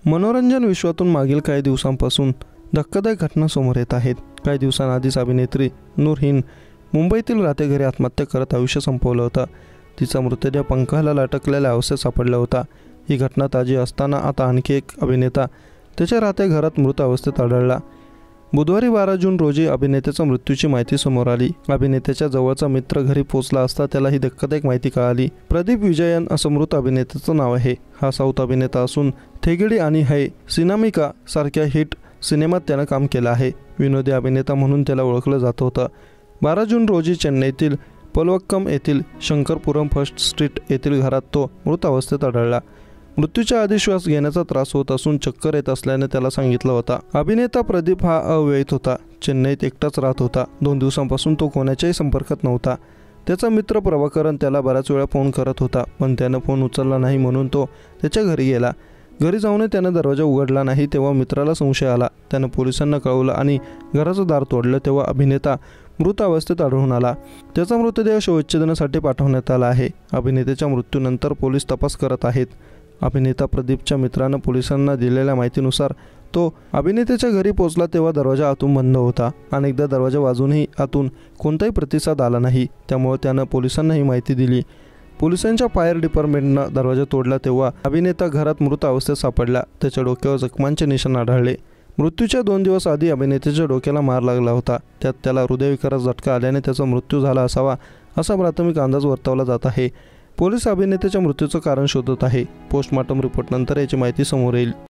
मनोरंजन विश्वातून मागील काही दिवसांपासून धक्कादायक घटना समोर येत आहेत। काही दिवसांआधीच अभिनेत्री नूर हिने मुंबईतील राहत्या घरी आत्महत्या करत आयुष्य संपवलं होतं। तिचा मृतदेह पंखाला लटकलेल्या अवस्थेत सापडला होता। ही घटना ताजी असताना आता आणखी एक अभिनेता त्याच्या राहत्या घरात मृत अवस्थेत आढळला। बुधवारी 12 जून रोजी अभिनेत्याच्या मृत्यूची माहिती समोर आली। अभिनेत्याच्या जवळचा मित्र घरी पोहोचला असता त्याला ही धक्कादायक माहिती कळाली। प्रदीप विजयन असं मृत अभिनेत्याचं नाव आहे। हा साऊथ अभिनेता असून थेगिडी आणि है सिनामिका सारख्या हिट सिनेमात त्यानं काम केलं आहे। विनोदी अभिनेता म्हणून त्याला ओळखलं जात होतं। 12 जून रोजी चेन्नईतील पलवक्कम येथील शंकरपुरम फर्स्ट स्ट्रीट येथील घरात तो मृत अवस्थेत आढळला। मृत्यूच्या आधी श्वास घेण्याचा त्रास होत असून चक्कर येत असल्याने त्याला सांगितलं होता। अभिनेता प्रदीप हा अविवाहित होता। चेन्नईत एकटाच राहत होता। 2 दिवसांपासून तो कोणाच्याही संपर्कात नव्हता। त्याचा मित्र प्रभाकरन त्याला बराच वेळा फोन करत होता, पण त्यानं फोन उचलला नाही म्हणून तो त्याच्या घरी गेला। घरी जाऊन त्यानं दरवाजा उघडला नाही तेव्हा मित्राला संशय आला। त्यानं पोलिसांना कळवलं आणि घराचं दार तोडलं तेव्हा अभिनेता मृत अवस्थेत आढळून आला। त्याचा मृतदेह शवविच्छेदनासाठी पाठवण्यात आला आहे। अभिनेत्याच्या मृत्यूनंतर पोलीस तपास करत आहेत। अभिनेता प्रदीपच्या मित्रानं पोलिसांना दिलेल्या माहितीनुसार तो अभिनेत्याच्या घरी पोहोचला तेव्हा दरवाजा आतून बंद होता। अनेकदा दरवाजा वाजूनही आतून कोणताही प्रतिसाद आला नाही, त्यामुळे त्यानं पोलिसांना ही माहिती दिली। पोलिसांच्या फायर डिपार्टमेंटनं दरवाजा तोडला तेव्हा अभिनेता घरात मृत अवस्थेत सापडला। त्याच्या डोक्यावर जखमांचे निशाण आढळले। मृत्यूच्या 2 दिवस आधी अभिनेत्याच्या डोक्याला मार लागला होता। त्यात त्याला हृदयविकाराचा झटका आल्याने त्याचा मृत्यू झाला असावा असा प्राथमिक अंदाज वर्तवला जात आहे। पोलीस अभिनेत्याच्या मृत्यूचं कारण शोधत आहे। पोस्टमॉर्टम रिपोर्टनंतर याची माहिती समोर येईल।